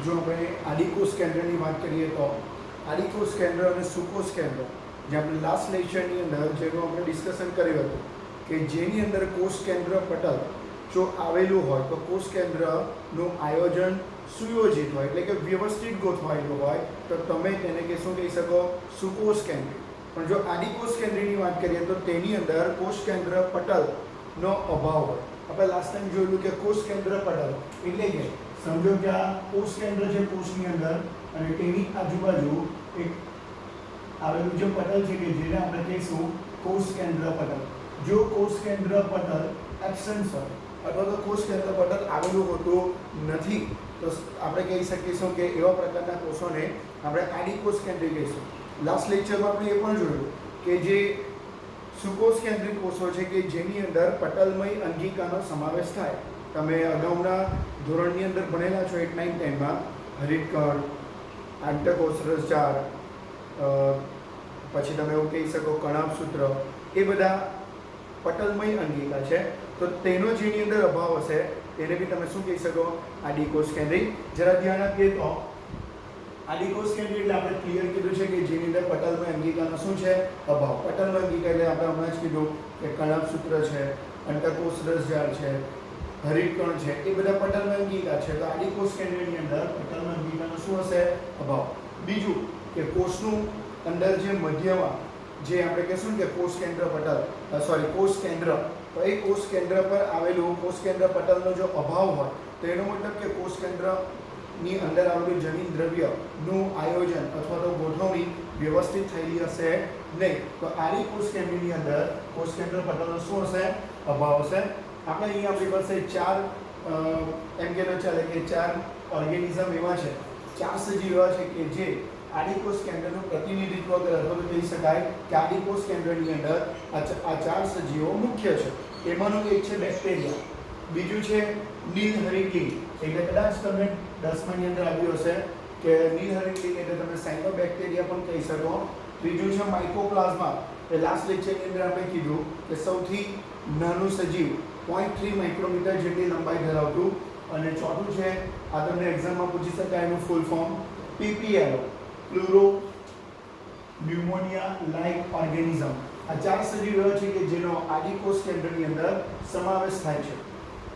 જો આપણે આદિકોષ કેન્દ્રની વાત કરીએ તો આદિકોષ કેન્દ્ર અને સુકોષ કેન્દ્ર જે આપણે લાસ્ટ લેક્ચરની અંદર જેનું આપણે ડિસ્કશન કર્યું હતું કે જેની અંદર કોષ કેન્દ્ર પટલ જો આવેલું હોય તો કોષ કેન્દ્રનું આયોજન સુયોજિત હોય એટલે કે વ્યવસ્થિત ગોઠવાયેલું હોય તો તમે તેને કે શું કહી શકો સુકોષ કેન્દ્ર. પણ જો આદિકોષ કેન્દ્રની વાત કરીએ તો તેની અંદર કોષ કેન્દ્ર પટલનો અભાવ હોય. આપણે લાસ્ટ ટાઈમ જોયેલું કે કોષ કેન્દ્ર પટલ એટલે કે સમજો કે આ કોષ કેન્દ્ર છે કોષની અંદર અને તેની આજુબાજુ એક આવેલું જે પટલ છે કે જેને આપણે કહીશું કોષ કેન્દ્ર પટલ. જો કોષ કેન્દ્ર પટલ એબ્સન્ટ હોય અથવા તો કોષ કેન્દ્ર પટલ આવેલું હોતું નથી તો આપણે કહી શકીશું કે એવા પ્રકારના કોષોને આપણે આદિકોષ કેન્દ્રી કહીશું. લાસ્ટ લેક્ચરમાં આપણે એ પણ જોયું કે જે સુકોષ કેન્દ્રિત કોષો છે કે જેની અંદર પટલમય અંગિકાનો સમાવેશ થાય. તમે અગાઉના ધોરણની અંદર ભણેલા છો 8, 9, 10માં હરિતકણ, આંતરકોષ રસજાળ, પછી તમે એવું કહી શકો કણાભસૂત્ર, એ બધા પટલમય અંગિકા છે. તો તેનો જેની અંદર અભાવ હશે તેને બી તમે શું કહી શકો આદિકોષ કેન્દ્રી. જરા ધ્યાન આપીએ તો આદિકોષ કેન્દ્રી એટલે આપણે ક્લિયર કીધું છે કે જેની અંદર પટલમય અંગિકાનો શું છે અભાવ. પટલમય અંગિકા એટલે આપણે હમણાં જ કીધું કે કણાભસૂત્ર છે, અંતરકોષ રસજાળ છે, હરિતકણ છે, એ બધા પટલમય અંગિકા છે. તો આદિકોષ કેન્દ્રની અંદર પટલમય અંગિકાનો શું હશે અભાવ. બીજું કે કોષનું અંદર જે મધ્યમાં જે આપણે કહીશું ને કે કોષ કેન્દ્ર પટલ કોષ કેન્દ્ર, તો એ કોષ કેન્દ્ર પર આવેલું કોષ કેન્દ્ર પટલનો જો અભાવ હોય તો એનો મતલબ કે કોષ કેન્દ્રની અંદર આવેલું જનીન દ્રવ્યનું આયોજન અથવા તો ગોઠવણી વ્યવસ્થિત થયેલી હશે નહીં. તો આદિકોષ કેન્દ્રની અંદર કોષ કેન્દ્ર પટલનો શું હશે અભાવ હશે. આપણે અહીંયા આપણી પાસે ચાર એમ કે ચાલે કે ચાર ઓર્ગેનિઝમ એવા છે, ચાર સજીવ એવા છે કે જે આદિકોષ કેન્દ્રનું પ્રતિનિધિત્વ કરે અથવા તો કહી શકાય કે આદિકોષ કેન્દ્રની અંદર આ ચાર સજીવો મુખ્ય છે. એમાંનું એક છે બેક્ટેરિયા, બીજું છે નીલહરિતલિંગ એટલે કદાચ તમે 10માની અંદર આવ્યું હશે કે નીલહરિતલિંગ એટલે તમે સાયનોબેક્ટેરિયા પણ કહી શકો. ત્રીજું છે માઇકોપ્લાઝ્મા, એ લાસ્ટ લેક્ચરની અંદર આપણે કીધું કે સૌથી નાનું સજીવ 0.3 માઇક્રોમીટર જેટલી લંબાઈ ધરાવતું. અને ચોથું છે આ તમને એક્ઝામમાં પૂછી શકાય એનું full form PPLO, pleuropneumonia like organism. આ ચાર સજીવ એવા છે કે જેનો આદિકોષ કેન્દ્રની અંદર સમાવેશ થાય છે.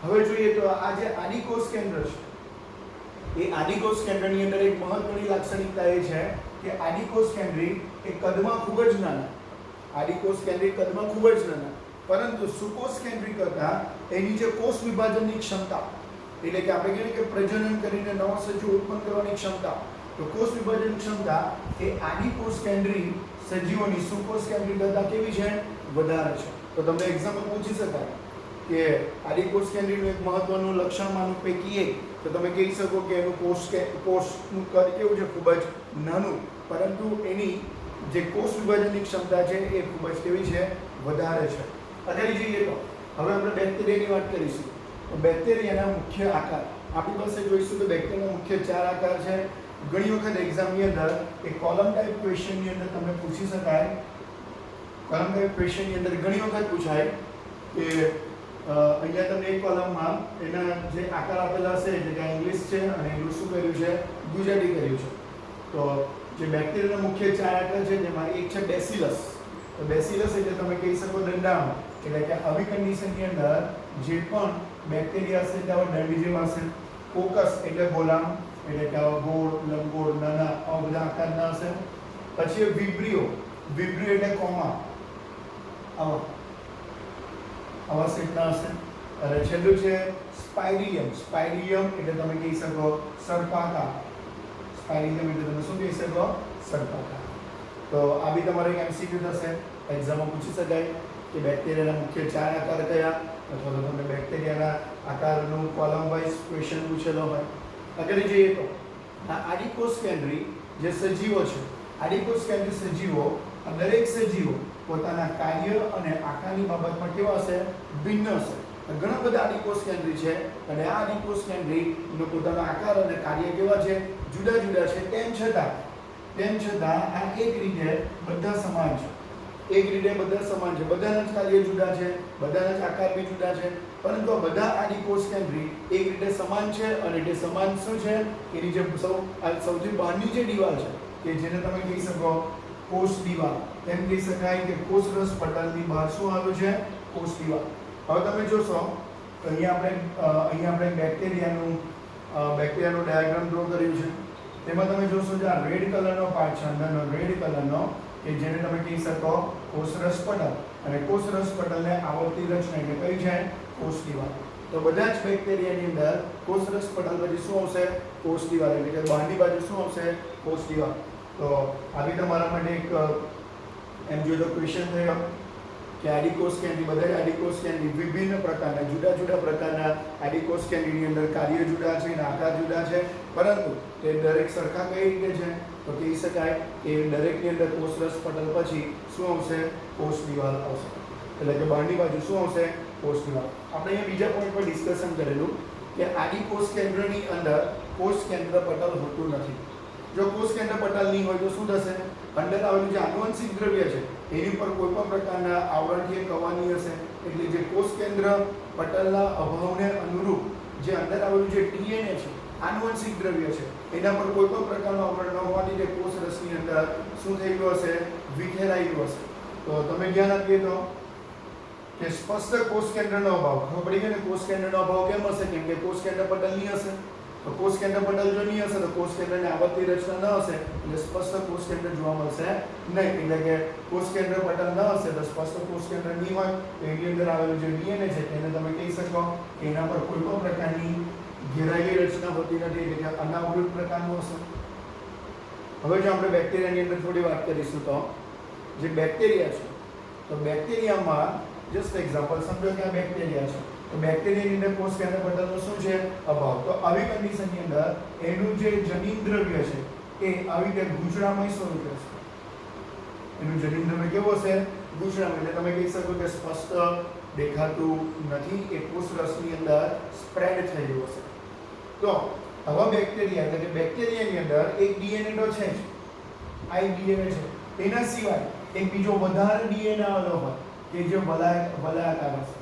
હવે જોઈએ તો આ જે આદિકોષ કેન્દ્ર છે એ આદિકોષ કેન્દ્રની અંદર એક મહત્વની લાક્ષણિકતા એ છે કે આદિકોષ કેન્દ્રી એ કદમાં ખૂબ જ નાના, આદિકોષ કેન્દ્રી કદમાં ખૂબ જ નાના, પરંતુ સુકોષ કેન્દ્રી કરતાં એની જે કોષ વિભાજનની ક્ષમતા એટલે કે આપણે કહીએ કે પ્રજનન કરીને નવા સજીવ ઉત્પન્ન કરવાની ક્ષમતા, તો કોષ વિભાજન ક્ષમતા એ આદિકોષ કેન્દ્રી સજીવોની સુકોષ કેન્દ્રી કરતાં કેવી છે વધારે છે. તો તમને એક્ઝામ્પલ પૂછી શકાય કે આદિકોષ કેન્દ્રીનું એક મહત્વનું લક્ષણમાંનું પૈકી એક તો તમે કહી શકો કે એનું કોષનું કદ કેવું છે ખૂબ જ નાનું, પરંતુ એની જે કોષ વિભાજનની ક્ષમતા છે એ ખૂબ જ કેવી છે વધારે છે. અત્યારે જોઈએ તો હવે આપણે બેક્ટેરિયાની વાત કરીશું. તો બેક્ટેરિયાના મુખ્ય આકાર આપણી પાસે જોઈશું તો બેક્ટેરિયાના મુખ્ય 4 આકાર છે. ઘણી વખત એક્ઝામની અંદર એક કોલમ ટાઈપ ક્વેશ્ચનની અંદર તમને પૂછી શકાય, કોલમ ટાઈપ ક્વેશ્ચનની અંદર ઘણી વખત પૂછાય કે અહીંયા તમને એક કોલમમાં એના જે આકાર આપેલા હશે એટલે કે ઇંગ્લિશ છે અને એનું શું કર્યું છે ગુજરાતી કર્યું છે. તો જે બેક્ટેરિયાના મુખ્ય 4 આકાર છે જેમાં એક છે બેસિલસ. તો બેસિલસ એટલે તમે કહી શકો દંડાણુ એટલે કે આવી કન્ડિશનની અંદર જે પણ બેક્ટેરિયા હશે તે આવા દંડી જેવા હશે. કોકસ એટલે ગોલાણુ એટલે કે આવા ગોળ, લંબગોળ, નાના આવા બધા આકારના હશે. પછી વિબ્રિયો, વિબ્રિયો એટલે કોમા આવા શેપના હશે. અને છેલ્લું છે સ્પાઇરિયમ, સ્પાઇરિયમ એટલે તમે કહી શકો સર્પાકાર, સ્પાઇરિયમ એટલે તમે શું કહી શકો સર્પાકાર. તો આ બી તમારે એક MCQ થશે, એક્ઝામમાં પૂછી શકાય કે બેક્ટેરિયાના મુખ્ય 4 આકાર કયા, અથવા તો તમને બેક્ટેરિયાના આકારનું કોલમ વાઇઝ ક્વેશ્ચન પૂછેલો હોય. આગળ જઈએ તો આ આદિકોષ કેન્દ્રી જે સજીવો છે, આદિકોષ કેન્દ્રી સજીવો આ દરેક સજીવો પોતાના કાર્ય અને આકારની બાબતમાં કેવા હશે ભિન્ન હશે. ઘણા બધા આદિકોષ કેન્દ્રી છે અને આ આદિકોષ કેન્દ્રીનો પોતાનો આકાર અને કાર્ય કેવા છે જુદા જુદા છે. તેમ છતાં આ એક રીતે બધા સમાન છે, એક રીતે બધા સમાન છે, બધાના જ કાર્ય જુદા છે, બધાના જ આકાર બી જુદા છે, પરંતુ આ બધા આડી કોષ કેન્દ્રી એક રીતે સમાન છે અને તે સમાન શું છે એની જે સૌથી બહારની જે દિવાલ છે કે જેને તમે કહી શકો કોષ દિવાલ, એમ કહી શકાય કે કોષરસ પટલની બહાર શું આવ્યું છે? કોષ દિવાલ. હવે તમે જોશો અહીંયા આપણે બેક્ટેરિયાનું ડાયાગ્રામ ડ્રો કર્યું છે. તેમાં તમે જોશો કે આ રેડ કલરનો પાર્ટ છે, અંદરનો રેડ કલરનો, કે જેને તમે કહી શકો કોષરસ પટલ, અને કોષરસ પટલને આવરતી રચના એટલે કઈ છે? કોષ દિવાલ. તો બધા જ બેક્ટેરિયાની અંદર કોષરસ પટલ પછી શું આવશે? કોષ દિવાલ. એટલે કે બહારની બાજુ શું આવશે? કોષ દિવાલ. તો આવી તમારા માટે એક એમ જો તો ક્વેશ્ચન થયો કે આડીકોષ કેન્દ્રી, બધા જ આડીકોષ કેન્દ્રી વિભિન્ન પ્રકારના જુદા જુદા પ્રકારના આડીકોષ કેન્દ્રીની અંદર કાર્ય જુદા છે અને આકાર જુદા છે, પરંતુ તે દરેક સરખા કઈ રીતે છે? તો કહી શકાય કે દરેકની અંદર કોષરસ પટલ પછી શું આવશે? કોષ દિવાલ આવશે. એટલે કે બહારની બાજુ શું આવશે? કોષ દિવાલ. આપણે અહીંયા બીજા પોઈન્ટ પર ડિસ્કશન કરેલું કે આડીકોષ કેન્દ્રની અંદર કોષ કેન્દ્ર પટલ હોતું નથી. જો કોષ કેન્દ્ર પટલ નહીં હોય તો શું થશે? અંદર આવેલું જે આનુવંશિક દ્રવ્ય છે એની ઉપર કોઈ પણ પ્રકારના આવરણથી કવાની હશે. એટલે જે કોષ કેન્દ્ર પટલના અભાવને અનુરૂપ જે અંદર આવેલું જે ડીએનએ છે, આનુવંશિક દ્રવ્ય છે, એના પર કોઈ પણ પ્રકારનો આવરણ ન હોવાથી તે કોષ રસની અંદર શું થઈ ગયું હશે? વિખેરાયેલું હશે. તો તમે ધ્યાન આપીએ તો કે સ્પષ્ટ કોષ કેન્દ્રનો અભાવ, ખબર પડી ગઈ ને? કોષ કેન્દ્રનો અભાવ કેમ હશે? કેમ કે કોષ કેન્દ્ર પટલ નહીં હશે. તો કોષ કેન્દ્ર પટલ જો નહીં હશે તો કોષ કેન્દ્રની આવર્તી રચના ન હશે, એટલે સ્પષ્ટ કોષ કેન્દ્ર જોવા મળશે નહીં. એટલે કે કોષ કેન્દ્ર પટલ ન હશે તો સ્પષ્ટ કોષ કેન્દ્ર નહીં હોય તો એની અંદર આવેલું જે ડીએનએ છે તેને તમે કહી શકો કે એના પર કોઈ પણ પ્રકારની ઘેરાયેલી રચના હોતી નથી, એટલે કે અનાવૃત પ્રકારનું હશે. હવે જો આપણે બેક્ટેરિયાની અંદર થોડી વાત કરીશું તો જે બેક્ટેરિયા છે, તો બેક્ટેરિયામાં જસ્ટ એક્ઝામ્પલ સમજો કે આ બેક્ટેરિયા છે, તો બેક્ટેરિયાની અંદર કોષ કેન્દ્ર પટલનો શું છે? અભાવ. તો આવી કન્ડિશનની અંદર એનું જે જનીન દ્રવ્ય છે એ આવી રીતે ગૂંચળામય સ્વરૂપે છે. એનું જનીન દ્રવ્ય કેવું હશે? ગૂંચળામય. એટલે તમે કહી શકો કે સ્પષ્ટ દેખાતું નથી, એ કોષ રસની અંદર સ્પ્રેડ થયેલું હશે. તો આવા બેક્ટેરિયા એટલે કે બેક્ટેરિયાની અંદર એક ડીએનએ તો છે જ, આ એક ડીએનએ છે. તેના સિવાય એક બીજો વધારે ડીએનએ આવેલો હોય કે જે વલયાકાર હશે.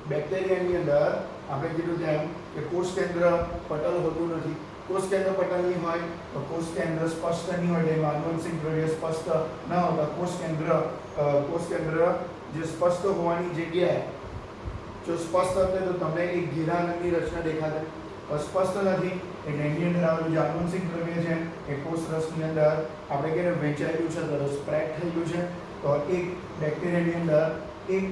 બેક્ટેરિયાની અંદર આપણે કીધું તેમ કે કોષ કેન્દ્ર પટલ હોતું નથી. કોષ કેન્દ્ર પટલ નહીં હોય તો કોષ કેન્દ્ર સ્પષ્ટ નહીં હોય, એટલે આનુવંશિક દ્રવ્ય સ્પષ્ટ ન હોતા કોષ કેન્દ્ર જે સ્પષ્ટ હોવાની જગ્યાએ જો સ્પષ્ટ હશે તો તમને એક ઘેરા રંગની રચના દેખાશે. સ્પષ્ટ નથી એટલે એની અંદર આવેલું જે આનુવંશિક દ્રવ્ય છે એ કોષ રસની અંદર આપણે કહીએ વહેંચાયેલું છે, તો સ્પ્રેડ થયેલું છે. તો એક બેક્ટેરિયાની અંદર એક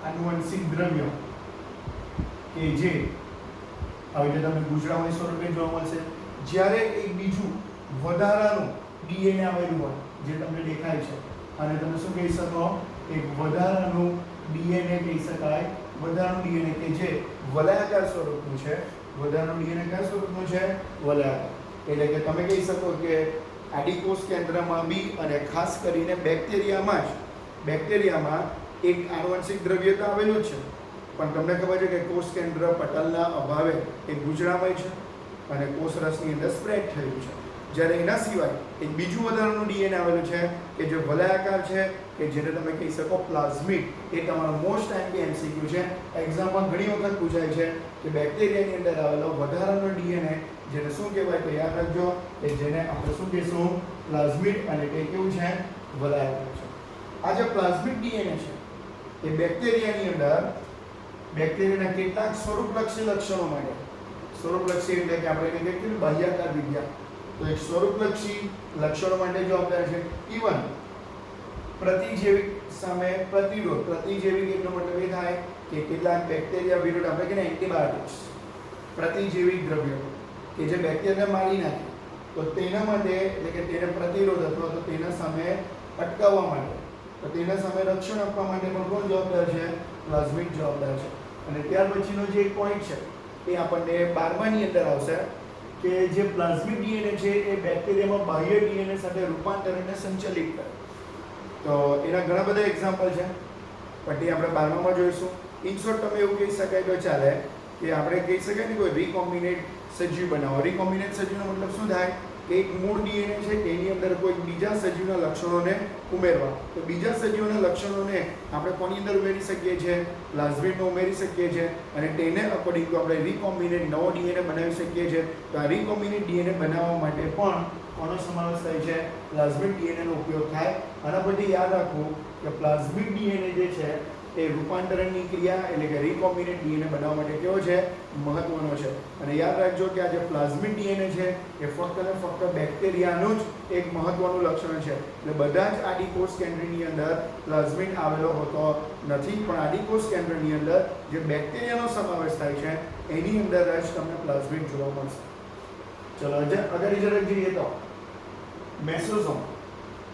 આનુવંશિક દ્રવ્ય કે જે આવી રીતે તમને ગૂંચળામય સ્વરૂપે જોવા મળશે. જ્યારે એક બીજું વધારાનું ડીએનએ આવેલું હોય જે તમને દેખાય છે, અને તમે શું કહી શકો? એક વધારાનું ડીએનએ કહી શકાય. વધારાનું ડીએનએ કે જે વલયાકાર સ્વરૂપનું છે. વધારાનું ડીએનએ કયા સ્વરૂપનું છે? વલયાકાર. એટલે કે તમે કહી શકો કે આડીકોષ કેન્દ્રમાં બી અને ખાસ કરીને બેક્ટેરિયામાં એક આનુવંશિક દ્રવ્ય તો આવેલું જ છે, પણ તમને ખબર છે કે કોષ કેન્દ્ર પટલના અભાવે એ ગૂંચળામય છે અને કોષ રસની અંદર સ્પ્રેડ થયેલું છે. જ્યારે એના સિવાય એક બીજું વધારાનું ડીએનએ આવેલું છે કે જે વલયાકાર છે, કે જેને તમે કહી શકો પ્લાઝમિડ. એ તમારો મોસ્ટ ટાઈમથી એમસીક્યુ છે. એક્ઝામમાં ઘણી વખત પૂછાય છે કે બેક્ટેરિયાની અંદર આવેલો વધારાનો ડીએનએ જેને શું કહેવાય? તો યાદ રાખજો કે જેને આપણે શું કહીશું? પ્લાઝમિડ. અને તે કેવું છે? વલયાકાર છે. આ જે પ્લાઝમિડ ડીએનએ છે એ બેક્ટેરિયાની અંદર બેક્ટેરિયાના કેટલાક સ્વરૂપલક્ષી લક્ષણો માટે, સ્વરૂપલક્ષી એટલે કે આપણે કહીએ કે બાહ્યાકાર વિદ્યા, તો એક સ્વરૂપલક્ષી લક્ષણો માટે જવાબદાર છે. ઇવન પ્રતિજૈવિક સામે પ્રતિરોધ. પ્રતિજૈવિક એટલો મતલબ એ થાય કે કેટલાક બેક્ટેરિયા વિરુદ્ધ આપણે કહીએ એન્ટીબાયોટિક્સ, પ્રતિજૈવિક દ્રવ્યો કે જે બેક્ટેરિયાને મારી નાખે, તો તેના માટે એટલે કે તેને પ્રતિરોધ અથવા તો તેના સામે અટકાવવા માટે, તો તેના સામે રક્ષણ આપવા માટે પણ કોણ જવાબદાર છે? પ્લાઝમિડ જવાબદાર છે. અને ત્યાર પછીનો જે એક પોઈન્ટ છે એ આપણને 12માની અંદર આવશે કે જે પ્લાઝમિડ ડીએનએ છે એ બેક્ટેરિયામાં બાહ્ય ડીએનએ સાથે રૂપાંતરણને સંચાલિત કરે. તો એના ઘણા બધા એક્ઝામ્પલ છે, પણ એ આપણે 12મામાં જોઈશું. ઇન શોર્ટ તમે એવું કહી શકાય તો ચાલે કે આપણે કહી શકાય ને કોઈ રિકોમ્બિનેટ સજીવ બનાવો. રિકોમ્બિનેટ સજીવનો મતલબ શું થાય? કે એક મૂળ ડીએનએ છે તેની અંદર કોઈ બીજા સજીવના લક્ષણોને ઉમેરવા. તો બીજા સજીવના લક્ષણોને આપણે કોની અંદર ઉમેરી શકીએ છીએ? પ્લાઝમિડમાં ઉમેરી શકીએ છીએ અને તેને અકોર્ડિંગ ટુ આપણે રિકોમ્બિનેટ નવો ડીએનએ બનાવી શકીએ છીએ. તો આ રિકોમ્બિનેટ ડીએનએ બનાવવા માટે પણ કોનો સમાવેશ થાય છે? પ્લાઝમિડ ડીએનએનો ઉપયોગ થાય. આના પરથી યાદ રાખવું કે પ્લાઝમિડ ડીએનએ જે છે એ રૂપાંતરણની ક્રિયા એટલે કે રિકોમ્બિનેટ ડીએનએ બનાવવા માટે કેવો છે? મહત્વનો છે. અને યાદ રાખજો કે આ જે પ્લાઝમિડ ડીએનએ છે એ ફક્ત ને ફક્ત બેક્ટેરિયાનું જ એક મહત્વનું લક્ષણ છે. એટલે બધા જ આદિકોષ કેન્દ્રની અંદર પ્લાઝમિડ આવેલો હોતો નથી, પણ આદિકોષ કેન્દ્રની અંદર જે બેક્ટેરિયાનો સમાવેશ થાય છે એની અંદર જ તમને પ્લાઝમિડ જોવા મળશે. ચલો આગળ જરાક જોઈએ તો મેસોઝોમ.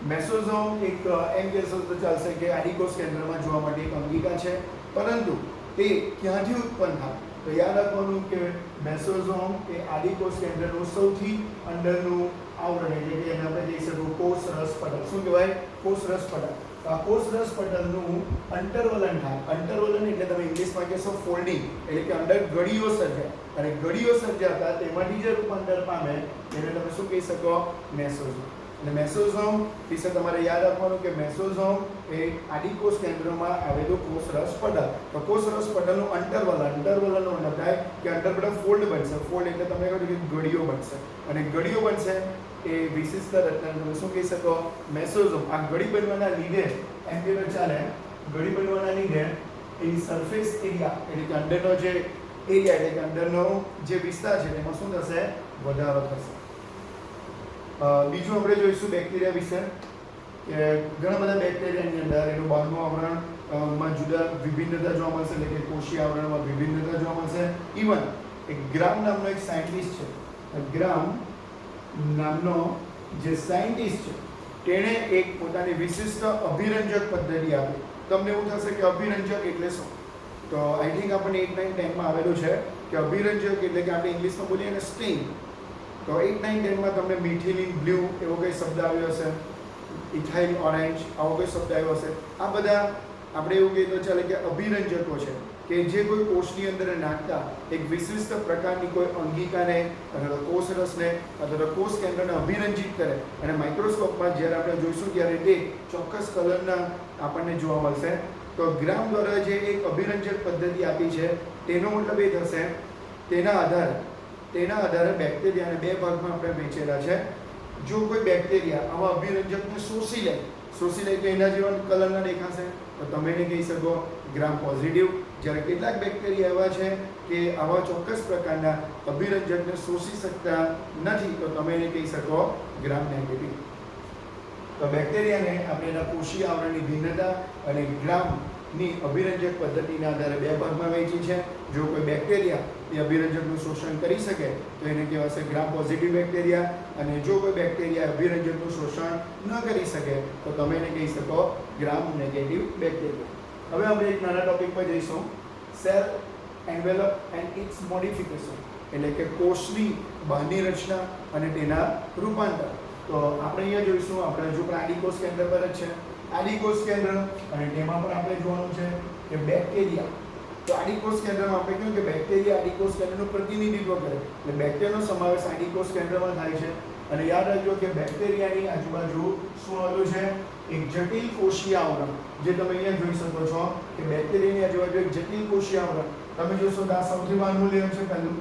મેસોઝોમ એક એમ કહેશો તો ચાલશે કે આદિકોષ કેન્દ્રમાં જોવા માટે એક અંગિકા છે, પરંતુ તે ક્યાંથી ઉત્પન્ન થાય? તો યાદ રાખવાનું કે મેસોઝોમ એ આદિકોષ કેન્દ્રનું સૌથી અંદરનું આવરણ એટલે કે એને આપણે કહી શકું કોષરસ પટલ. શું કહેવાય? કોષરસ પટલ. આ કોષરસ પટલનું અંતર્વલન થાય. અંતર્વલન એટલે તમે ઇંગ્લિશમાં કહેશો ફોલ્ડિંગ, એટલે કે અંદર ગળીઓ સર્જાય અને ગળીઓ સર્જાતા તેમાંથી જે રૂપાંતર પામે એને તમે શું કહી શકો? મેસોઝોમ. અને મેસોઝોમ વિશે તમારે યાદ રાખવાનું કે મેસોઝોમ એ આદિકોષ કેન્દ્રમાં આવેલું કોષરસ પટલ. તો કોષરસ પટલનું અંતર્વલનનો મતલબ થાય કે અંદર બધા ફોલ્ડ બનશે. ફોલ્ડ એટલે તમે કહો કે ગળીઓ બનશે અને ગળીઓ બનશે એ વિશિષ્ટ રચનાને તમે શું કહી શકો? મેસોઝોમ. આ ગળી બનવાના લીધે એમ કે ચાલે, ગળી બનવાના લીધે એની સરફેસ એરિયા એટલે કે અંદરનો જે એરિયા એટલે કે અંદરનો જે વિસ્તાર છે તેમાં શું થશે? વધારો થશે. બીજું આપણે જોઈશું બેક્ટેરિયા વિશે કે ઘણા બધા બેક્ટેરિયાની અંદર એનું બહારનું આવરણમાં જુદા વિભિન્નતા જોવા મળશે, એટલે કે કોષીય આવરણમાં વિભિન્નતા જોવા મળશે. ઇવન એક ગ્રામ નામનો એક સાયન્ટિસ્ટ છે, ગ્રામ નામનો જે સાયન્ટિસ્ટ છે તેણે એક પોતાની વિશિષ્ટ અભિરંજક પદ્ધતિ આપી. તમને એવું થશે કે અભિરંજક એટલે શું? તો આઈ થિંક આપણને 8, 9, 10માં આવેલું છે કે અભિરંજક એટલે કે આપણે ઇંગ્લિશમાં બોલીએ ને સ્ટિંગ. તો 8, 9, 10માં તમને મિથિલિન બ્લુ એવો કઈ શબ્દ આવ્યો હશે, ઇથાઇલ ઓરેન્જ આવો કોઈ શબ્દ આવ્યો હશે. આ બધા આપણે એવું કહીએ તો ચાલે કે અભિરંજકો છે કે જે કોઈ કોષની અંદર નાખતા એક વિશિષ્ટ પ્રકારની કોઈ અંગિકાને અથવા કોષરસને અથવા કોષ કેન્દ્રને અભિરંજિત કરે અને માઇક્રોસ્કોપમાં જ્યારે આપણે જોઈશું ત્યારે તે ચોક્કસ કલરના આપણને જોવા મળશે. તો ગ્રામ દ્વારા જે એક અભિરંજક પદ્ધતિ આપી છે તેનો મતલબ એ થશે તેના આધારે બેક્ટેરિયાને બે ભાગમાં આપણે વહેંચેલા છે. જો કોઈ બેક્ટેરિયા આવા અભિરંજકને શોષી લે તો એના જેવા કલરના દેખાશે, તો તમે એને કહી શકો ગ્રામ પોઝિટિવ. જ્યારે કેટલાક બેક્ટેરિયા એવા છે કે આવા ચોક્કસ પ્રકારના અભિરંજકને શોષી શકતા નથી, તો તમે એને કહી શકો ગ્રામ નેગેટિવ. તો બેક્ટેરિયાને આપણે એના કોષીય આવરણની ભિન્નતા અને ગ્રામની અભિરંજક પદ્ધતિના આધારે બે ભાગમાં વહેંચી છે. જો કોઈ બેક્ટેરિયા એ અભિરંજકનું શોષણ કરી શકે તો એને કહેવાશે ગ્રામ પોઝિટિવ બેક્ટેરિયા, અને જો કોઈ બેક્ટેરિયા અભિરંજકનું શોષણ ન કરી શકે તો તમે એને કહી શકો ગ્રામ નેગેટિવ બેક્ટેરિયા. હવે આપણે એક નાના ટોપિક પર જઈશું, cell envelope and its modification, એટલે કે કોષની બહારની રચના અને તેના રૂપાંતર. તો આપણે અહીંયા જોઈશું, આપણે હજુ પણ આદિકોષ કેન્દ્ર પર જ છે, આદિકોષ કેન્દ્ર, અને તેમાં પણ આપણે જોવાનું છે કે બેક્ટેરિયા. તો આદિકોષ કેન્દ્રમાં આપણે કહ્યું કે બેક્ટેરિયા આદિકોષ કેન્દ્રનું પ્રતિનિધિત્વ કરે, એટલે બેક્ટેરિયાનો સમાવેશ આદિકોષ કેન્દ્રમાં થાય છે. અને યાદ રાખજો કે બેક્ટેરિયાની આજુબાજુ શું આવેલું છે? એક જટિલ કોષીય આવરણ, જે તમે અહીંયા જોઈ શકો છો કે બેક્ટેરિયાની આજુબાજુ એક જટિલ કોષીય આવરણ. તમે જોશો તો આ સૌથી બહારનું લેયર છે પહેલું,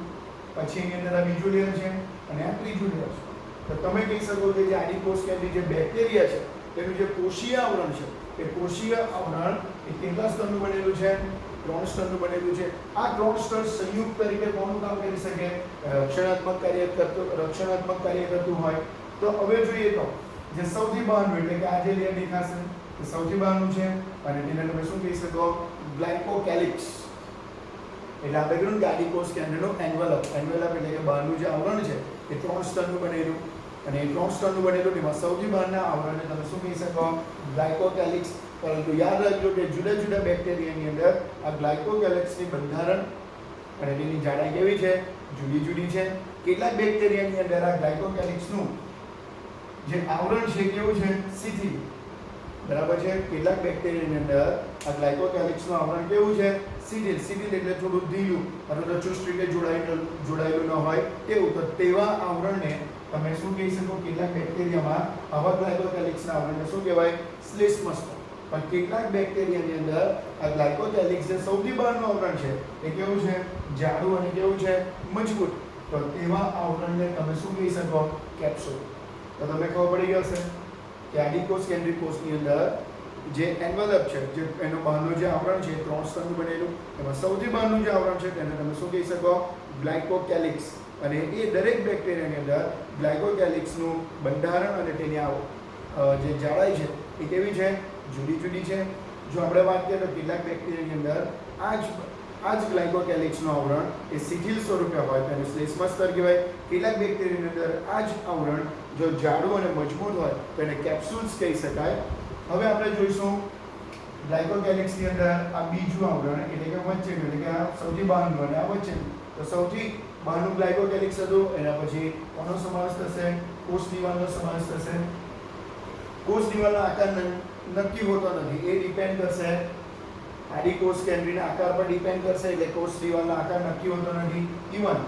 પછી એની અંદર આ બીજું લેયર છે અને આ ત્રીજું લેયર છે. તો તમે કહી શકો કે જે આદિકોષ કેન્દ્રની જે બેક્ટેરિયા છે તેનું જે કોષીય આવરણ છે એ કોષીય આવરણ એ કેટલા સ્તરનું બનેલું છે? 3 સ્તરનું બનેલું છે. આ 3 સ્તર સંયુક્ત તરીકે કોનું કામ કરી શકે? રક્ષણાત્મક કાર્ય કરતું હોય. તો હવે જોઈએ તો જે સૌથી બહારનું એટલે કે આ જે લેયર દેખાશે એ સૌથી બહારનું છે અને તેને તમે શું કહી શકો? ગ્લાયકોકેલિક્સ. એટલે આપણે કહ્યું કે આદિકોષ કેન્દ્રનું એન્વેલપ એટલે કે બહારનું જે આવરણ છે એ 3 સ્તરનું બનેલું, અને એ 3 સ્તરનું બનેલું તેમાં સૌથી બહારના આવરણને તમે શું કહી શકો? ગ્લાયકોકેલિક્સ. પરંતુ યાદ રાખજો કે જુદા જુદા બેક્ટેરિયાની અંદર આ ગ્લાયકોકેલિક્સની બંધારણ અને તેની જાડાઈ કેવી છે? જુદી જુદી છે. કેટલાક બેક્ટેરિયાની અંદર આ ગ્લાયકોકેલિક્સનું જે આવરણ છે કેવું છે? શિથિલ. બરાબર છે? કેટલાક બેક્ટેરિયાની અંદર આ ગ્લાયકોકેલિક્સનું આવરણ કેવું છે? શિથિલ એટલે થોડું ઢીલું અથવા તો ચુસ્ત રીતે જોડાયેલું ન હોય તેવું, તો તેવા આવરણને તમે શું કહી શકો? કેટલાક બેક્ટેરિયામાં આવા ગ્લાયકોકેલિક્સના આવરણને શું કહેવાય? શ્લેષ્મસ્તર. પણ કેટલાક બેક્ટેરિયાની અંદર આ ગ્લાયકોકેલિક્સ જે સૌથી બહારનું આવરણ છે એ કેવું છે? જાડું અને કેવું છે? મજબૂત. તો તેવા આવરણને તમે શું કહી શકો? કેપ્સ્યુલ. તો તમને ખબર પડી ગઈ હશે કે આદિકોષ કેન્દ્રીય કોષની અંદર જે એન્વેલપ છે, જે એનો બહારનું જે આવરણ છે, 3 સ્તરનું બનેલું, એમાં સૌથી બહારનું જે આવરણ છે તેને તમે શું કહી શકો? ગ્લાયકોકેલિક્સ. અને એ દરેક બેક્ટેરિયાની અંદર ગ્લાયકોકેલિક્સનું બંધારણ અને તેની જે જાડાઈ છે એ કેવી છે? જુદી જુદી છે. જો આપણે વાત કરીએ તો કેટલાક બેક્ટેરિયાની અંદર આ જ ગ્લાયકોકેલિક્સનું આવરણ એ શિથિલ સ્વરૂપે હોય તેને શ્લેષ્મસ્તર કહેવાય. કેટલાક બેક્ટેરિયાની અંદર આ જ આવરણ જો જાડું અને મજબૂત હોય તો એને કેપ્સ્યુલ્સ કહી શકાય. હવે આપણે જોઈશું ગ્લાયકોકેલિક્સની અંદર આ બીજું આવરણ એટલે કે વચ્ચેનું, એટલે કે આ સૌથી બહારનું અને આ વચ્ચેનું. તો સૌથી બહારનું ગ્લાયકોકેલિક્સ હતું, એના પછી કોનો સમાવેશ થશે? કોષ દિવાલનો સમાવેશ થશે. કોષ દિવાલનો આકાર નક્કી હોતો નથી, એ ડિપેન્ડ કરશે આદિકોષ કેન્દ્રીના આકાર પર ડિપેન્ડ કરશે, એટલે કોષ દિવાલનો આકાર નક્કી હોતો નથી. ઇવન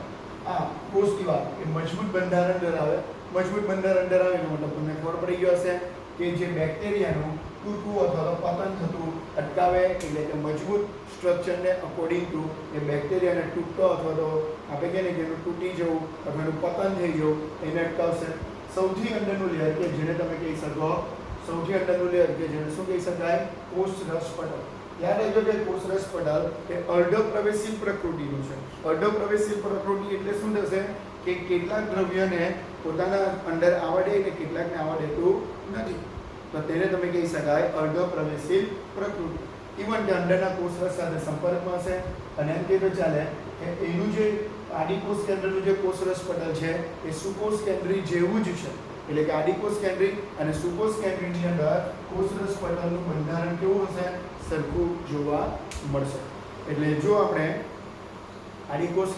આ કોષ દિવાલ એ મજબૂત બંધારણ ધરાવે. મજબૂત બંધારણ ધરાવે એનો મતલબ તમને ખબર પડી ગયો હશે કે જે બેક્ટેરિયાનું તૂટવું અથવા તો પતન થતું અટકાવે, એટલે કે મજબૂત સ્ટ્રક્ચરને અકોર્ડિંગ ટુ એ બેક્ટેરિયાને તૂટતો અથવા તો આપણે કહીએ ને કે એનું તૂટી જવું અથવા એનું પતન થઈ જવું એને અટકાવશે. સૌથી અંદરનું લેયર કે જેને તમે કહી શકો, સૌથી અંદરનું લેયર કે જેને શું કહી શકાય? કોષરસ પટલ. યાદ રાખજો કે કોષરસ પટલ એ અર્ધપ્રવેશીલ પ્રકૃતિનું છે. અર્ધપ્રવેશીલ પ્રકૃતિ એટલે શું થશે કે કેટલાક દ્રવ્યને પોતાના અંદર આવવા દે અને કેટલાકને આવવા દેતું નથી, તો તેને તમે કહી શકાય અર્ધપ્રવેશીલ પ્રકૃતિ. ઇવન કે અંદરના કોષરસ સાથે સંપર્કમાં છે અને એમ કહીએ તો ચાલે કે એનું જે આદિકોષ કેન્દ્રનું જે કોષરસ પટલ છે એ સુકોષ કેન્દ્રી જેવું જ છે. એટલે કે આદિકોષ કેન્દ્રી અને સુકોષ કેન્દ્રીની અંદર કોષરસ પટલનું બંધારણ કેવું હશે? સરખું જોવા મળશે. એટલે જો આપણે આદિકોષ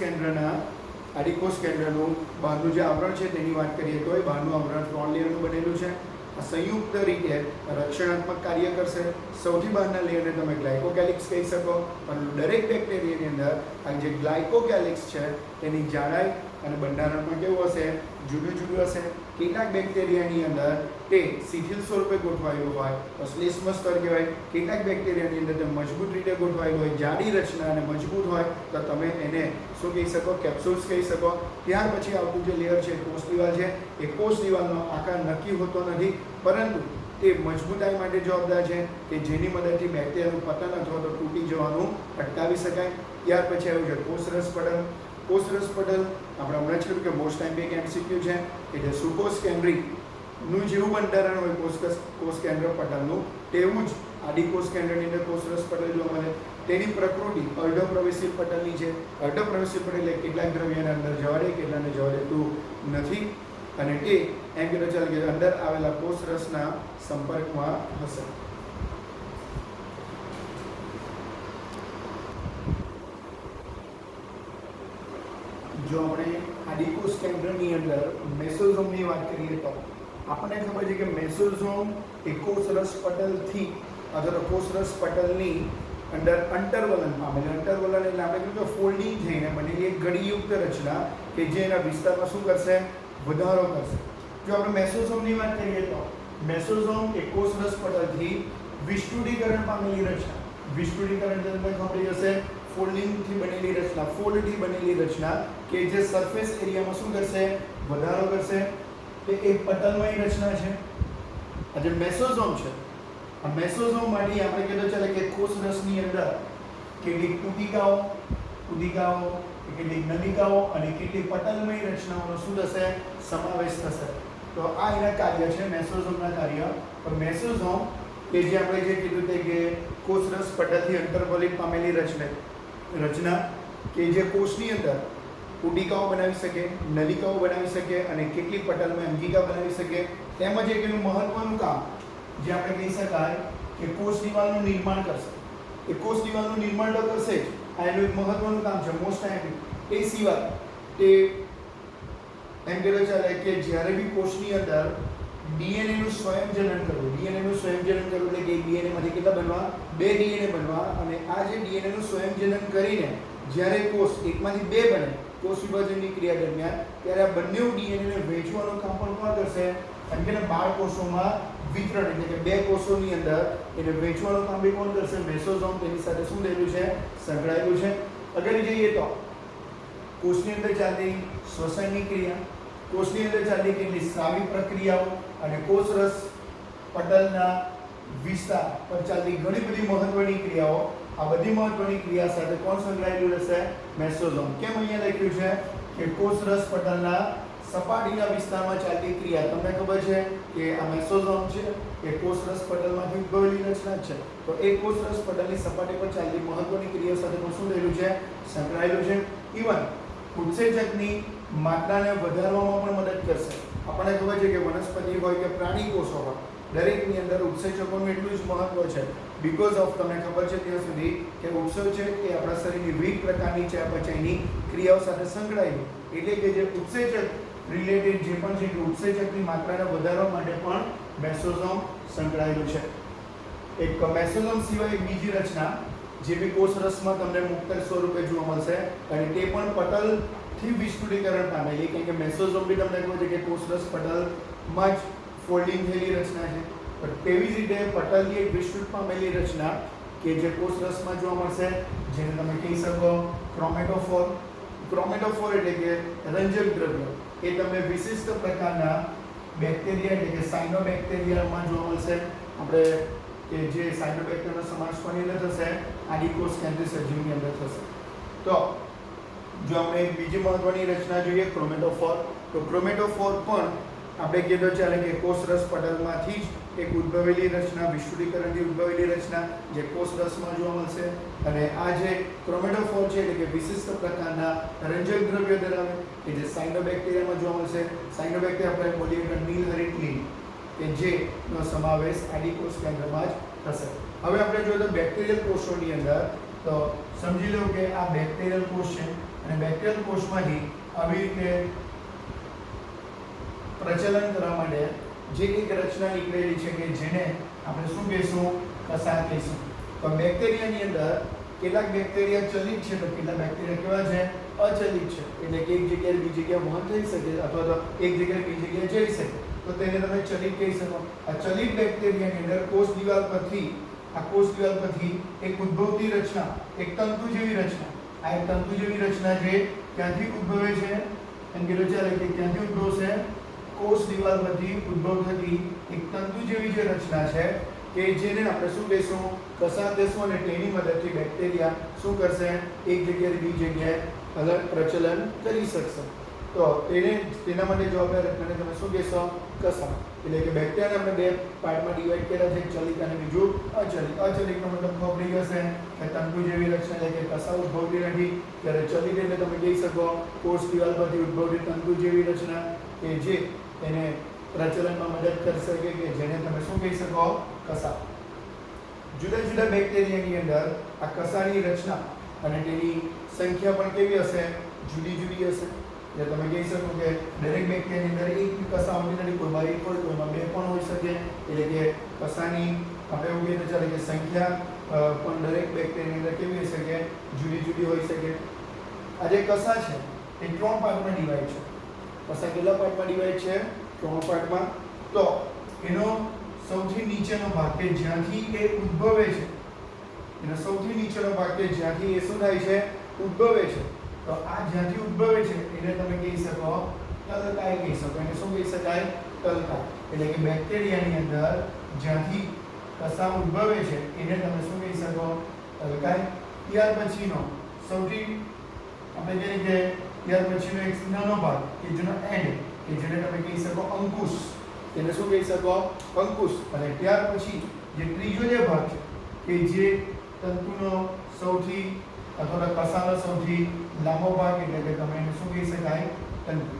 કેન્દ્રનું બહારનું જે આવરણ છે તેની વાત કરીએ તો એ બહારનું આવરણ 3 લેયરનું બનેલું છે. આ સંયુક્ત રીતે રક્ષણાત્મક કાર્ય કરશે. સૌથી બહારના લેયરને તમે ગ્લાયકોકેલિક્સ કહી શકો. અને દરેક બેક્ટેરિયાની અંદર આ જે ગ્લાયકોકેલિક્સ છે તેની જાડાઈ અને બંધારણ પણ કેવું હશે? જુદું જુદું હશે. કેટલાક બેક્ટેરિયાની અંદર તે શિથિલ સ્વરૂપે ગોઠવાયેલું હોય તો શ્લેષ્મસ્તર કહેવાય. કેટલાક બેક્ટેરિયાની અંદર તે મજબૂત રીતે ગોઠવાયેલું હોય, જાડી રચના અને મજબૂત હોય તો તમે એને શું કહી શકો? કેપ્સ્યુલ્સ કહી શકો. ત્યાર પછી આવતું જે લેયર છે કોષ દિવાલ છે, એ કોષ દિવાલનો આકાર નક્કી હોતો નથી, પરંતુ તે મજબૂતાઈ માટે જવાબદાર છે કે જેની મદદથી બેક્ટેરિયાનું પતન અથવા તો તૂટી જવાનું અટકાવી શકાય. ત્યાર પછી આવ્યું છે કોષરસ પટલ. કોષરસ પટલ આપણે હમણાં જ કહ્યું કે મોસ્ટ ટાઈમ બેક એમસીક્યુ છે કે જે સુકોષ કેન્દ્રીનું જેવું બંધારણ હોય કોષ કેન્દ્ર પટલનું તેવું જ આદિકોષ કેન્દ્રની અંદર કોષરસ પટલ જોવા મળે. તેની પ્રકૃતિ અર્ધપ્રવેશીલ પટલની છે. અર્ધપ્રવેશીલ પટલ એટલે કેટલાક દ્રવ્યને અંદર જવા દે, કેટલાને જવા દેતું નથી, અને તે એમ કહેતો ચાલે કે અંદર આવેલા કોષરસના સંપર્કમાં હશે. જો આપણે આદિકોષ કેન્દ્રની અંદર મેસોઝોમની વાત કરીએ તો આપણને ખબર છે કે મેસોઝોમ એ કોષરસ પટલથી અથવા તો કોષરસ પટલની અંદર અંતર્વલન પામે. અંતર્વલન એટલે આપણે કહીએ તો ફોલ્ડિંગ થઈને બનેલી એક ગળીયુક્ત રચના કે જે એના વિસ્તારમાં શું કરશે? વધારો કરશે. જો આપણે મેસોઝોમની વાત કરીએ તો મેસોઝોમ એ કોષરસ પટલથી વિસ્તૃતીકરણ પામેલી રચના. વિસ્તૃતીકરણ એટલે તમને ખબર હશે ફોલ્ડિંગથી બનેલી રચના, ફોલ્ડથી બનેલી રચના કે જે સરફેસ એરિયામાં શું કરશે? વધારો કરશે. તે એક પટલમય રચના છે. આ જે મેસોઝોમ છે, આ મેસોઝોમમાંથી આપણે કહેતો ચાલે કે કોષરસની અંદર કેટલીક કુટિકાઓ, કેટલીક નલિકાઓ અને કેટલીક પટલમય રચનાઓનો શું થશે? સમાવેશ થશે. તો આ એના કાર્ય છે, મેસોઝોમના કાર્ય. તો મેસોઝોમ કે જે આપણે જે કીધું તે કે કોષરસ પટલથી અંતર્વલિત પામેલી રચના કે જે કોષની અંદર કુટિકાઓ બનાવી શકે, નલિકાઓ બનાવી શકે અને કેટલીક પટલમાં અંગિકા બનાવી શકે. તેમજ એક એનું મહત્વનું કામ જે આપણે કહી શકાય કે કોષ દિવાલનું નિર્માણ કરશે. એ કોષ દિવાલનું નિર્માણ તો કરશે જ, આ એનું એક મહત્વનું કામ છે મોસ્ટ ટાઈમ. એ સિવાય તે એમ કહેતો ચાલે કે જ્યારે બી કોષની અંદર ડીએનએ નું સ્વયંજનન કરવું. ડીએનએ નું સ્વયંજનન કરવું એટલે કે ડીએનએ માંથી કેટલા બનવા? 2 ડીએનએ બનવા. અને આ જે ડીએનએ નું સ્વયંજનન કરીને જ્યારે કોષ એકમાંથી 2 બને કોષ વિભાજનની ક્રિયા દરમિયાન, ત્યારે આ બંને ડીએનએ ને વહેંચવાનું કામ પણ કોણ કરશે? કારણ કે બાળ કોષોમાં વિતરણ એટલે કે 2 કોષોની અંદર એને વહેંચવાનું કામ બી કોણ કરશે? મેસોઝોમ તેની સાથે શું થયેલું છે? સંકળાયેલું છે. આગળ જઈએ તો કોષની અંદર ચાલતી શ્વસનની ક્રિયા, કોષની અંદર ચાલતી કેટલી સ્રાવી પ્રક્રિયાઓ અને કોષરસ પટલના વિસ્તાર પર ચાલતી ઘણી બધી મહત્વની ક્રિયાઓ, આ બધી મહત્વની ક્રિયા સાથે કોણ સંકળાયેલું રહેશે? મેસોઝોમ. કેમ અહીંયા લખ્યું છે કે કોષરસ પટલના સપાટીના વિસ્તારમાં ચાલતી ક્રિયા? તમને ખબર છે કે આ મેસોઝોમ છે એ કોષરસ પટલમાંથી ઉદ્ભવેલી રચના છે. તો એ કોષરસ પટલની સપાટી પર ચાલતી મહત્વની ક્રિયા સાથે પણ શું થયેલું છે? સંકળાયેલું છે. ઇવન ઉત્સેચકની માત્રાને વધારવામાં પણ મદદ કરશે. આપણને ખબર છે કે વનસ્પતિ હોય કે પ્રાણી કોષો હોય, દરેકની અંદર ઉત્સેચકોનું એટલું જ મહત્વ છે. બીકોઝ ઓફ તમને ખબર છે ત્યાં સુધી કે ઉત્સેચક એ આપણા શરીરની વિવિધ પ્રકારની ચયાપચયની ક્રિયાઓ સાથે સંકળાયેલું, એટલે કે જે ઉત્સેચક રિલેટેડ જે પણ છે કે ઉત્સેચકની માત્રાને વધારવા માટે પણ મેસોઝોમ સંકળાયેલું છે. એક મેસોઝોમ સિવાય એક બીજી રચના જે બી કોષરસમાં તમને મુક્ત સ્વરૂપે જોવા મળશે અને તે પણ પટલથી વિસ્તૃતીકરણ પામેલી, કેમ કે મેસોઝોમ બી તમને ખબર છે કે કોષરસ પટલમાં જ ફોલ્ડિંગ થયેલી રચના છે. પણ તેવી જ રીતે પટલની એક વિસ્તૃત પામેલી રચના કે જે કોષરસમાં જોવા મળશે, જેને તમે કહી શકો ક્રોમેટોફોર. ક્રોમેટોફોર એટલે કે રંજક દ્રવ્ય, એ તમને વિશિષ્ટ પ્રકારના બેક્ટેરિયા એટલે કે સાયનોબેક્ટેરિયામાં જોવા મળશે. આપણે કે જે સાયનોબેક્ટેરિયાનો સમાવેશ કોની અંદર થશે? આદિકોષ કેન્દ્રીય સજીવની અંદર થશે. તો જો આપણે બીજી મહત્વની રચના જોઈએ ક્રોમેટોફોર, તો ક્રોમેટોફોર પણ આપણે કીધું ચાલે કે કોષરસ પટલમાંથી જ એક ઉદ્ભવેલી રચના, વિસ્તૃતીકરણથી ઉદ્ભવેલી રચના જે કોષરસમાં જોવા મળશે. અને આ જે ક્રોમેટોફોર છે એટલે કે વિશિષ્ટ પ્રકારના રંજક દ્રવ્ય ધરાવે કે જે સાયનોબેક્ટેરિયામાં જોવા મળશે. સાયનોબેક્ટેરિયા આપણે બોલીએ તો નીલહરિતલિન કે જેનો સમાવેશ આદિકોષ કેન્દ્રમાં જ થશે. હવે આપણે જોઈએ તો બેક્ટેરિયલ કોષોની અંદર, તો સમજી લો કે આ બેક્ટેરિયલ કોષ છે અને બેક્ટેરિયલ કોષમાંથી આવી રીતે પ્રચલન કરવા માટે જે એક રચના નીકળેલી છે કે જેને આપણે શું કહીશું? કસાય કહીશું. તો બેક્ટેરિયાની અંદર કેટલાક બેક્ટેરિયા ચલિત છે તો કેટલાક બેક્ટેરિયા કેવા છે? અચલિત છે. એટલે કે એક જગ્યાએ બીજી જગ્યાએ વહન થઈ શકે અથવા તો એક જગ્યાએ બીજી જગ્યાએ જઈ શકે, તો તેને તમે ચલિત કહી શકો. આ ચલિત બેક્ટેરિયાની અંદર કોષ દિવાલ પરથી એક ઉદ્ભવતી રચના, એક તંતુ જેવી રચના, આ એક તંતુ જેવી રચના છે ક્યાંથી ઉદ્ભવે છે? એમ કે ચાલે કે ક્યાંથી ઉદ્ભવશે? કોષ દિવાલ પરથી ઉદ્ભવ થતી એક તંતુ જેવી જે રચના છે કે જેને આપણે શું કહીશું? કસાય કહીશું. અને તેની મદદથી બેક્ટેરિયા શું કરશે? એક જગ્યાએથી બીજી જગ્યાએ અલગ પ્રચલન કરી શકશે. તો તેના માટે જવાબદાર રચનાને તમે શું કહેશો? કસાય. એટલે કે બેક્ટેરિયાને આપણે 2 પાર્ટમાં ડિવાઈડ કર્યા છે, ચલિત અને બીજું અચલિત. અચલિતનો મતલબ ખબર જશે કે તંતુ જેવી રચના એટલે કે કસાય ઉદ્ભવતી નથી, ત્યારે ચલિત એટલે તમે કહી શકો કોષ દિવાલ પરથી ઉદ્ભવતી તંતુ જેવી રચના કે જે એને પ્રચલનમાં મદદ કરી શકે કે જેને તમે શું કહી શકો? કસાય. જુદા જુદા બેક્ટેરિયાની અંદર આ કસાયની રચના અને તેની સંખ્યા પણ કેવી હશે? જુદી જુદી હશે. એટલે તમે કહી શકો કે દરેક બેક્ટેરિયાની અંદર એક કસાય હોતી નથી, કોઈમાં 1 હોય, કોઈમાં 2 પણ હોઈ શકે. એટલે કે કસાયની આપણે એવું કહીએ તો ચાલે કે સંખ્યા પણ દરેક બેક્ટેરિયાની અંદર કેવી હશે? કે જુદી જુદી હોઈ શકે. આ જે કસાય છે એ 3 પાર્ટમાં ડિવાઈડ છે. કસાય કેટલા પાર્ટમાં ડિવાઈડ છે? 3 પાર્ટમાં. તો એનો સૌથી નીચેનો ભાગ કે જ્યાંથી એ ઉદ્ભવે છે, એનો સૌથી નીચેનો ભાગ કે જ્યાંથી એ શું થાય છે? ઉદ્ભવે છે. તો આ જ્યાંથી ઉદ્ભવે છે એને તમે કહી શકો તલકાય કહી શકો. એને શું કહી શકાય? તલકાય. એટલે કે બેક્ટેરિયાની અંદર જ્યાંથી કસાય ઉદ્ભવે છે એને તમે શું કહી શકો? તલકાય. ત્યાર પછીનો સૌથી આપણે કહીએ કે ત્યાર પછીનો એક નાનો ભાગ કે જેનો એન્ડ કે જેને તમે કહી શકો અંકુશ. એને શું કહી શકો? અંકુશ. અને ત્યાર પછી જે ત્રીજો જે ભાગ છે કે જે તંતુનો સૌથી અથવા કસાયનો સૌથી લાંબો ભાગ એટલે કે તમે એને શું કહી શકાય? તંતુ.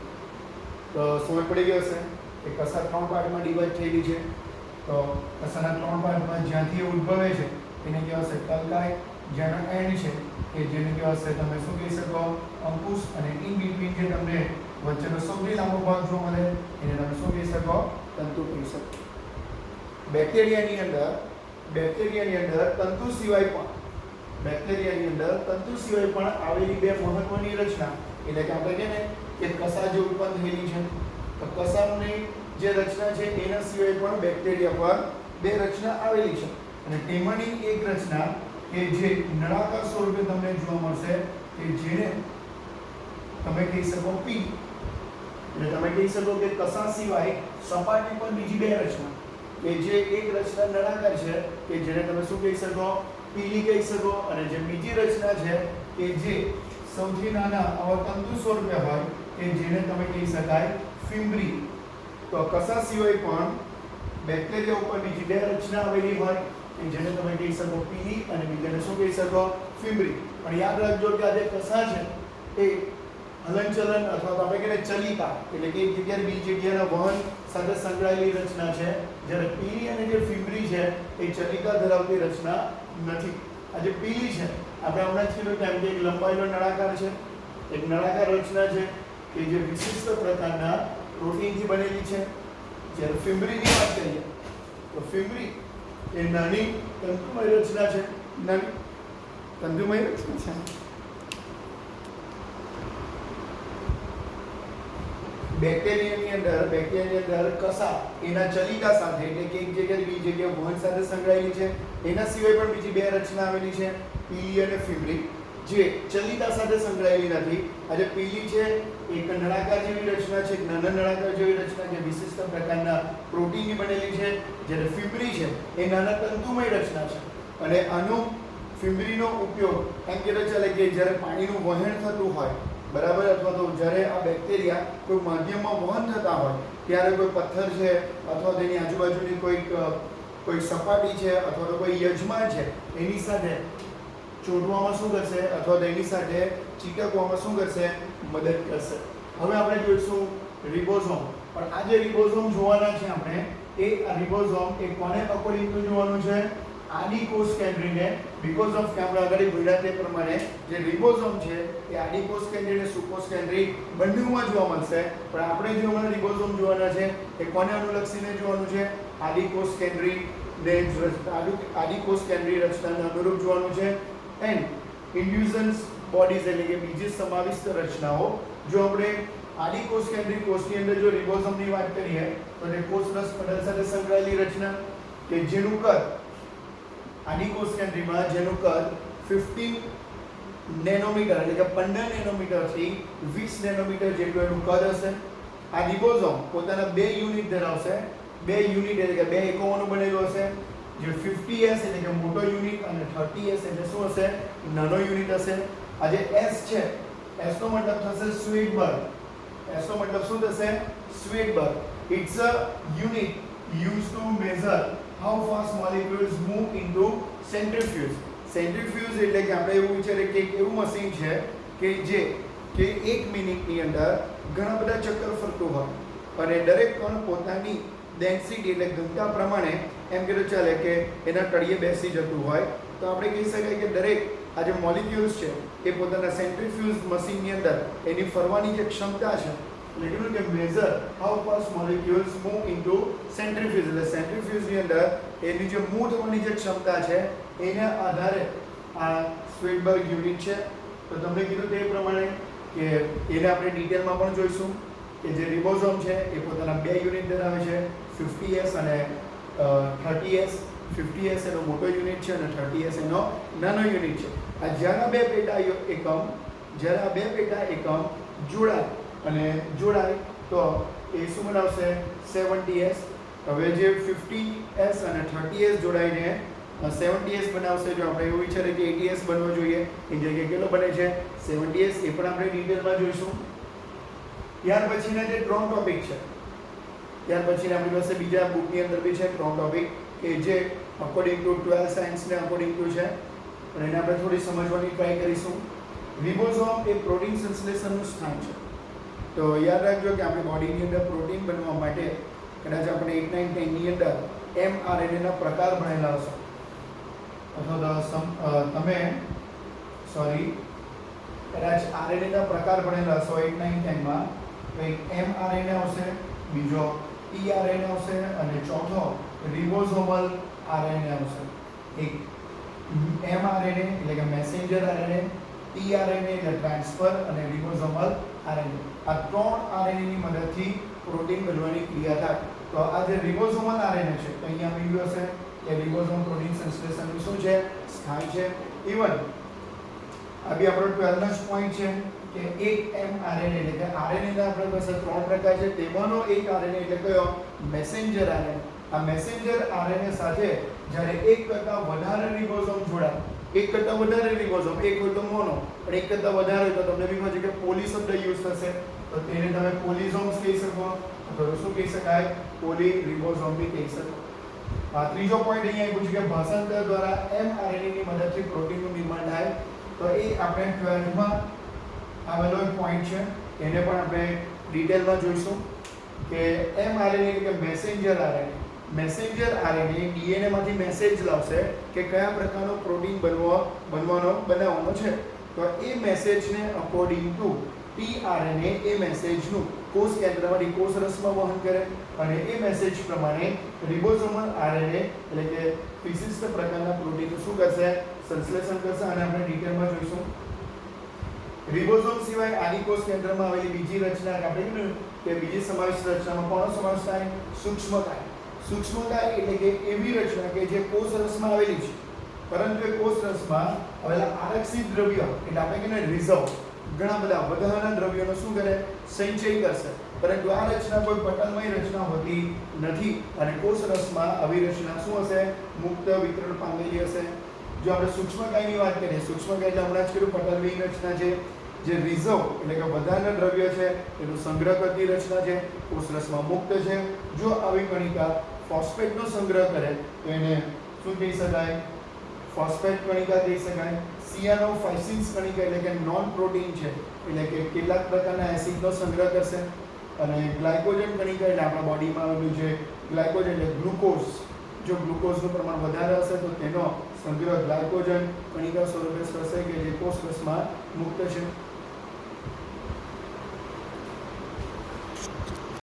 તો સમજ પડી ગયો હશે કે કસાય 3 પાર્ટમાં ડિવાઈડ થયેલી છે. તો કસાયના 3 પાર્ટમાં જ્યાંથી ઉદ્ભવે છે એને કહેવાશે તલકાય. જેનો એન્ડ છે કે જેને કહેવાશે તમે શું કહી શકો? અંકુશ. અને ઇન બિટવીન જે તમને વચ્ચેનો સૌથી લાંબો ભાગ જોવા મળે એને તમે શું કહી શકો? તંતુ કહી શકીએ. બેક્ટેરિયાની અંદર તંતુ સિવાય પણ આવેલી બે મહત્વની રચના, એટલે કે આપણે કહે ને કે કસા જે ઉત્પન્ન થયેલી છે, તો કસાની જે રચના છે એના સિવાય પણ બેક્ટેરિયા પર બે રચના આવેલી છે. અને તેમાંની એક રચના કે જે નળાકાર સ્વરૂપે તમને જોવા મળશે, કે જેને તમે કહી શકો પી. એટલે તમે કહી શકો કે કસા સિવાય સપાટી પર બીજી બે રચના, કે જે એક રચના નળાકાર છે, કે જેને તમે શું કહી શકો, પીલી કહી શકો, અને જે બીજી રચના છે કે જે સૌથી નાના આવા તંતુ સ્વરૂપે હોય, કે જેને તમે કહી શકાય ફિમ્બ્રી. તો કસા સિવાય પણ બેક્ટેરિયા ઉપર બીજી બે રચના આવેલી હોય, કે જેને તમે કહી શકો પીલી, અને બીજાને શું કહી શકો, ફિમ્બ્રી. પણ યાદ રાખજો કે આ જે કસા છે એ હલનચલન અથવા તો આપણે કહીએ ચલિકા, એટલે કે એક જગ્યાએ બીજી જગ્યાના વહન સાથે સંકળાયેલી રચના છે, જ્યારે પીલી અને જે ફિમ્બ્રી છે એ ચલિકા ધરાવતી રચના નથી. આ જે પીલી છે આપણે હમણાં જ કીધું તેમ કે એક લંબાયેલો નળાકાર છે, એક નળાકાર રચના છે કે જે વિશિષ્ટ પ્રકારના પ્રોટીનથી બનેલી છે. જ્યારે ફિમ્બ્રીની વાત કરીએ તો ફિમ્બ્રી એ નાની તંતુમય રચના છે, નાની તંતુમય રચના છે. બેક્ટેરિયાની અંદર કસા એના ચલિકા સાથે, એટલે કે એક જગ્યાએ બીજી જગ્યાએ વહન સાથે સંકળાયેલી છે. એના સિવાય પણ બીજી બે રચના આવેલી છે, પીલી અને ફિમ્બ્રી, જે ચલિકા સાથે સંકળાયેલી નથી. આ જે પીલી છે એક નળાકાર જેવી રચના છે, નાના નળાકાર જેવી રચના જે વિશિષ્ટ પ્રકારના પ્રોટીનની બનેલી છે. જ્યારે ફિમ્બ્રી છે એ નાના તંતુમય રચના છે. અને આનો ફિમ્બ્રીનો ઉપયોગ એમ કહેવાય ચાલે કે જ્યારે પાણીનું વહેણ થતું હોય, બરાબર, અથવા તો જ્યારે આ બેક્ટેરિયા કોઈ માધ્યમમાં વહન થતા હોય, ત્યારે કોઈ પથ્થર છે અથવા તેની આજુબાજુની કોઈ સપાટી છે અથવા તો કોઈ યજમાન છે એની સાથે ચોંટવામાં શું કરશે, અથવા તો એની સાથે ચીકવવામાં શું કરશે, મદદ કરશે. હવે આપણે જોઈશું રિબોઝોમ. પણ આ જે રિબોઝોમ જોવાના છે આપણે, એ રિબોઝોમ એ કોને અકોર્ડિંગ ટુ જોવાનું છે, આદિકોષ કેન્દ્રીને. બીકોઝ ઓફ કે આપણે આગળ ભણ્યા તે પ્રમાણે જે રિબોઝોમ છે એ આદિકોષ કેન્દ્રી અને સુકોષ કેન્દ્રી બંનેમાં જોવા મળશે. પણ આપણે જે હમણાં રિબોઝોમ જોવાના છે એ કોને અનુલક્ષીને જોવાનું છે, આદિકોષ કેન્દ્રી ને આદિકોષ કેન્દ્રી રચનાને અનુરૂપ જોવાનું છે. એન્ડ ઇન્ડ્યુસન્સ બોડીઝ, એટલે કે બીજી સમાવિષ્ટ રચનાઓ. જો આપણે આદિકોષ કેન્દ્રી કોષની અંદર જો રિબોઝોમની વાત કરીએ તો તે કોષરસ પટલ સાથે સંકળાયેલી રચના, કે જેનું કદ આદિકોષ કેન્દ્રીમાં જેનું કદ 15 નેનોમીટર, એટલે કે 15 નેનોમીટરથી 20 નેનોમીટર જેટલું એનું કદ હશે. આ રિબોઝોમ પોતાના બે યુનિટ ધરાવશે, બે યુનિટ એટલે કે બે એકમોનું બનેલું હશે. જે 50S એટલે કે મોટો યુનિટ અને 30S એટલે શું હશે, નાનો યુનિટ હશે. આ જે S છે, S નો મતલબ થશે સ્વીટબર્ગ. S નો મતલબ શું થશે, Svedberg. It's a unit used to measure how fast molecules move into centrifuge. Centrifuge એટલે કે આપણે એવું વિચારીએ કે એક એવું મશીન છે કે જે કે 1 મિનિટની અંદર ઘણા બધા ચક્કર ફરતું હોય, અને દરેક કણ પોતાની ડેન્સિટી એટલે ઘનતા પ્રમાણે એમ કહેવું ચાલે કે એના તળિયે બેસી જતું હોય. તો આપણે કહી શકાય કે દરેક આ જે મોલિક્યુલ્સ છે એ પોતાના સેન્ટ્રીફ્યુજ મશીનની અંદર એની ફરવાની જે ક્ષમતા છે, એટલે કીધું કે measure how fast molecules move into centrifuge, એટલે સેન્ટ્રીફ્યુજની અંદર એની જે મૂવ થવાની જે ક્ષમતા છે એના આધારે આ સ્વીટબર્ગ યુનિટ છે. તો તમને કીધું તે પ્રમાણે કે એને આપણે ડિટેલમાં પણ જોઈશું કે જે રિબોઝોમ છે એ પોતાના બે યુનિટ ધરાવે છે, 50S અને 30S. 50S એનો મોટો યુનિટ છે અને 30S એનો નાનો યુનિટ છે. આ જ્યારે આ બે પેટા એકમ જોડાય તો એ શું બનાવશે, 70S. હવે જે 50S અને 30S જોડાઈને 70S બનાવશે. જો આપણે એવું વિચારીએ કે 80S બનવો જોઈએ, એ જગ્યાએ કેટલો બને છે, 70S. એ પણ આપણે ડિટેલમાં જોઈશું. ત્યાર પછીના જે ત્રણ ટોપિક છે, ત્યાર પછી આપણી પાસે બીજા બુકની અંદર બી છે ત્રણ ટોપિક કે જે અકોર્ડિંગ ટુ 12 સાયન્સને અકોર્ડિંગ ટુ છે, પણ એને આપણે થોડી સમજવાની ટ્રાય કરીશું. રિબોઝોમ એ પ્રોટીન સંશ્લેષણનું સ્થાન છે. તો યાદ રાખજો કે આપણી બોડીની અંદર પ્રોટીન બનવા માટે કદાચ આપણે 8, 9, 10 ની અંદર mRNAના પ્રકાર ભણેલા હશો, અથવા તમે કદાચ RNAના પ્રકાર ભણેલા હશો 8, 9, 10 માં. તો એક mRNA આવશે, બીજો tRNA આવશે અને ચોથો રિબોઝોમલ RNA આવશે. એક mRNA એટલે કે મેસેન્જર RNA, tRNA એટલે ટ્રાન્સફર અને રિબોઝોમલ RNA. આ ત્રણ RNA ની મદદથી પ્રોટીન બનવાની ક્રિયા થાય. તો આ જે રિબોઝોમલ RNA છે તો અહીંયા આવી ગયું હશે કે રિબોઝોમ પ્રોટીન સંશ્લેષણનું શું છે સ્થાન છે. ઇવન આ બી આપણો 12 નો પોઈન્ટ છે કે એક mRNA એટલે કે RNA ના આપણી પાસે ત્રણ પ્રકાર છે. તેમાંનો એક RNA એટલે કયો મેસેન્જર RNA. આ મેસેન્જર RNA સાથે જ્યારે એક કરતા વધારે રિબોઝોમ જોડાય, એક કરતા વધારે રિબોઝોમ, એક હોય તો મોનો પણ એક કરતા વધારે હોય તો તમને બી ખબર છે કે પોલી શબ્દ યુઝ થશે તો તેને તમે પોલિઝોમ્સ કહી શકો અથવા શું કહી શકાય પોલી રિબોઝોમ બી કહી શકો. આ ત્રીજો પોઈન્ટ અહીંયા આવ્યું છે કે ભાષાંતર દ્વારા mRNA ની મદદથી પ્રોટીનનું નિર્માણ થાય. તો એ આપણે 12 માં આવેલો એક પોઈન્ટ છે એને પણ આપણે ડિટેલમાં જોઈશું કે mRNA એટલે કે messenger RNA. Messenger RNA DNA માંથી મેસેજ લાવશે કે કયા પ્રકારનો પ્રોટીન બનાવવાનો છે. તો એ મેસેજને અકોર્ડિંગ ટુ tRNA એ મેસેજનું કોષ કેન્દ્રમાંથી કોષ રસમાં વહન કરે અને એ મેસેજ પ્રમાણે રિબોઝોમલ RNA એટલે કે વિશિષ્ટ પ્રકારના પ્રોટીનનું શું કરશે સંશ્લેષણ કરશે અને આપણે ડિટેલમાં જોઈશું. રિબોઝોમ સિવાય આદિકોષ કેન્દ્રમાં આવેલી બીજી રચના આપણે કીધું કે બીજી સમાવિષ્ટ રચનામાં કોનો સમાવેશ થાય સૂક્ષ્મકાય. સૂક્ષ્મકાય એટલે કે એવી રચના કે જે કોષ રસમાં આવેલી છે પરંતુ એ કોષ રસમાં આવેલા આરક્ષિત દ્રવ્યો એટલે આપણે કહીએ રિઝર્વ ઘણા બધા વધારાના દ્રવ્યોનો શું કરે સંચય કરશે. પરંતુ આ રચના કોઈ પટલમય રચના હોતી નથી અને કોષ રસમાં આવી રચના શું હશે મુક્ત વિતરણ પામેલી હશે. જો આપણે સૂક્ષ્મકાયની વાત કરીએ સૂક્ષ્મકાય એટલે હમણાં જ કીધું પટલમય રચના છે જે રિઝર્વ એટલે કે વધારાના દ્રવ્ય છે એનું સંગ્રહ કરતી રચના છે કોષ રસમાં મુક્ત છે. જો આવી કણિકા ફોસ્ફેટનો સંગ્રહ કરે તો એને શું કહી શકાય ફોસ્ફેટ કણિકા કહી શકાય. સિયાનોફાઇસિન્સ કણિકા એટલે કે નોન પ્રોટીન છે એટલે કે કેટલાક પ્રકારના એસિડનો સંગ્રહ કરશે અને ગ્લાયકોજન કણિકા એટલે આપણા બોડીમાં આવેલું છે ગ્લાયકોજન એટલે ગ્લુકોઝ. જો ગ્લુકોઝનું પ્રમાણ વધારે હશે તો તેનો સંગ્રહ ગ્લાયકોજન કણિકા સ્વરૂપે થશે કે જે કોષ રસમાં મુક્ત છે.